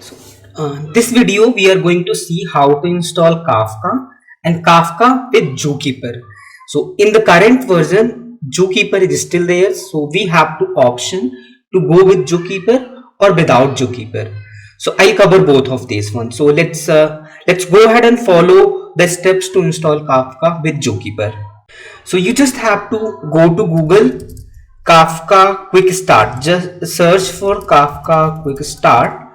So, this video we are going to see how to install Kafka and Kafka with Zookeeper. So in the current version, Zookeeper is still there. So we have to option to go with Zookeeper or without Zookeeper. So I'll cover both of these ones. So let's go ahead and follow the steps to install Kafka with Zookeeper. So you just have to go to Google Kafka Quick Start. Just search for Kafka Quick Start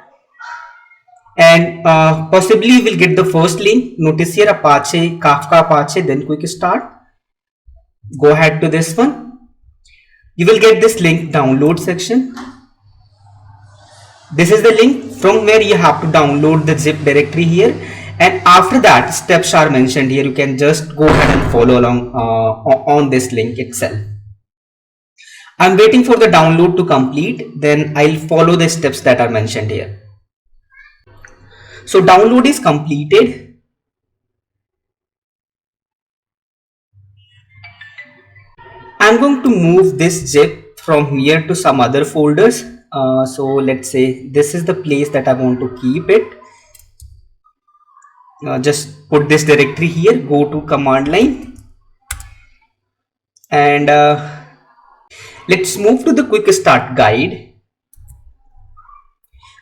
and possibly we'll get the first link. Notice here Apache, Kafka Apache, then Quick Start. Go ahead to this one. You will get this link download section. This is the link from where you have to download the zip directory here, and after that steps are mentioned here. You can just go ahead and follow along on this link itself. I'm waiting for the download to complete, then I'll follow the steps that are mentioned here. So download is completed. I'm going to move this zip from here to some other folders. So let's say this is the place that I want to keep it. Just put this directory here, go to command line, and let's move to the quick start guide.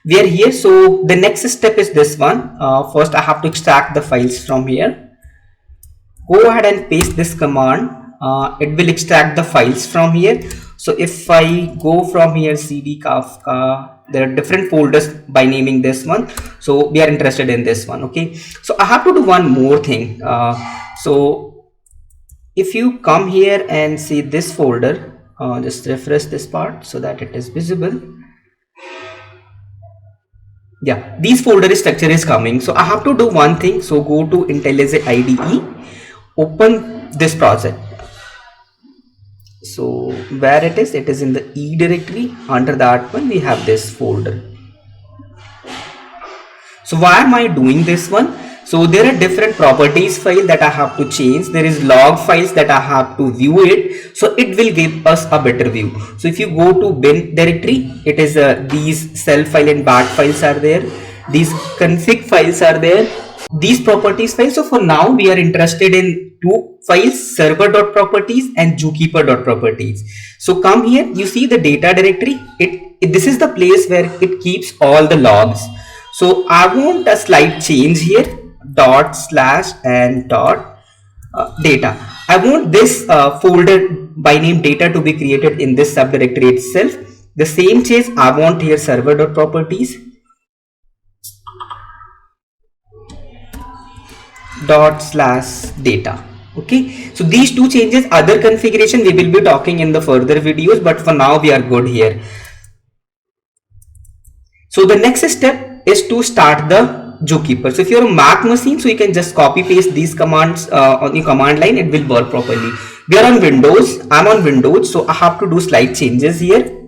We are here. So the next step is this one. First I have to extract the files from here. Go ahead and paste this command. It will extract the files from here. So if I go from here cd Kafka, there are different folders by naming this one. So we are interested in this one. Okay, so I have to do one more thing. So if you come here and see this folder, just refresh this part so that it is visible. Yeah, these folder structure is coming. So I have to do one thing. So go to IntelliJ IDE, open this project. So where it is in the E directory. Under that one we have this folder. So why am I doing this one? So there are different properties file that I have to change. There is log files that I have to view it. So it will give us a better view. So if you go to bin directory, it is these cell file and bat files are there. These config files are there. These properties files. So for now we are interested in two files, server.properties and zookeeper.properties. So come here, you see the data directory. This is the place where it keeps all the logs. So I want a slight change here, // and data. I want this folder by name data to be created in this subdirectory itself. The same change I want here, server.properties /data. Okay, so these two changes, other configuration we will be talking in the further videos, but for now we are good here. So the next step is to start the Zookeeper. So if you're a Mac machine, so you can just copy paste these commands on your command line, it will work properly. We are on Windows, I'm on Windows, so I have to do slight changes here.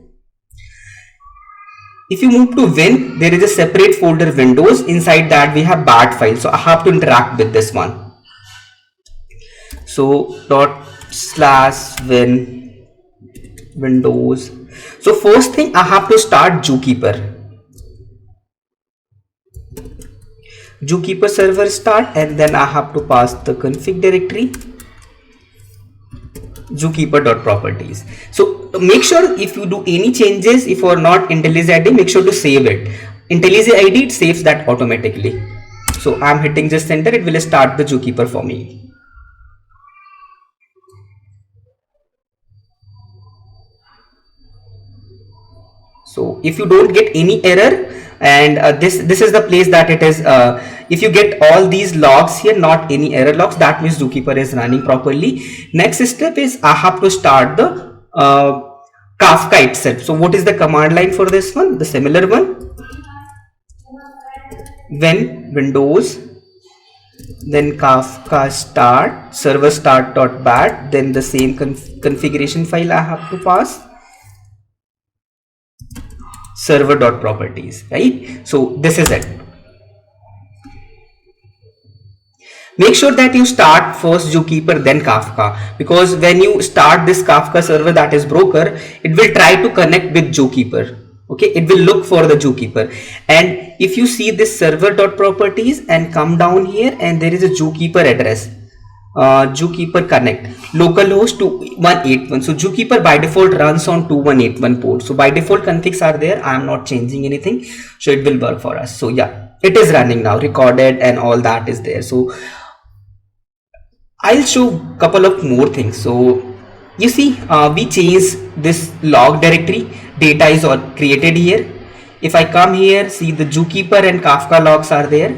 If you move to Win, there is a separate folder Windows. Inside that we have bat file, so I have to interact with this one. So /win Windows. So first thing I have to start Zookeeper server start, and then I have to pass the config directory zookeeper.properties. So make sure if you do any changes, if you are not IntelliJ IDE, make sure to save it. IntelliJ IDE, it saves that automatically. So I'm hitting just enter, it will start the Zookeeper for me. So if you don't get any error, and this is the place that it is, if you get all these logs here, not any error logs, that means Zookeeper is running properly. Next step is I have to start the Kafka itself. So what is the command line for this one? The similar one, when Windows, then Kafka start, server start.bat, then the same configuration file I have to pass, server.properties, right? So this is it. Make sure that you start first Zookeeper then Kafka, because when you start this Kafka server that is broker, it will try to connect with Zookeeper. Okay, it will look for the zookeeper. And if you see this server.properties and come down here, and there is a zookeeper address, zookeeper connect localhost 2181. So zookeeper by default runs on 2181 port. So by default configs are there. I am not changing anything, so it will work for us. So yeah, it is running now, recorded and all that is there. So I'll show couple of more things. So you see, we change this log directory, data is all created here. If I come here, see the zookeeper and Kafka logs are there.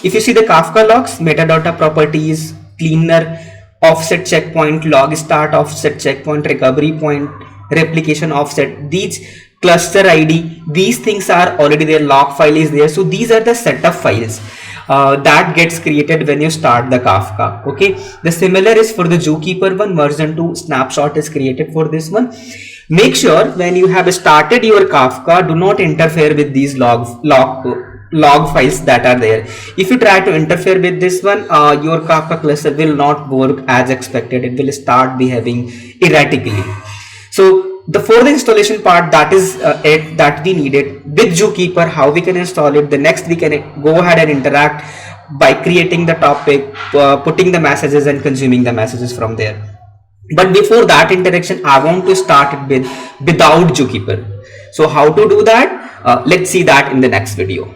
If you see the Kafka logs, metadata properties, cleaner, offset checkpoint, log start, offset checkpoint, recovery point, replication offset, these cluster ID, these things are already there, log file is there. So these are the setup files that gets created when you start the Kafka. Okay, the similar is for the zookeeper one, version 2 snapshot is created for this one. Make sure when you have started your Kafka, do not interfere with these log files that are there. If you try to interfere with this one, your Kafka cluster will not work as expected. It will start behaving erratically. So the for the installation part, that is it that we needed with zookeeper. How we can install it, the next we can go ahead and interact by creating the topic, putting the messages and consuming the messages from there. But before that interaction, I want to start it with without zookeeper. So how to do that, let's see that in the next video.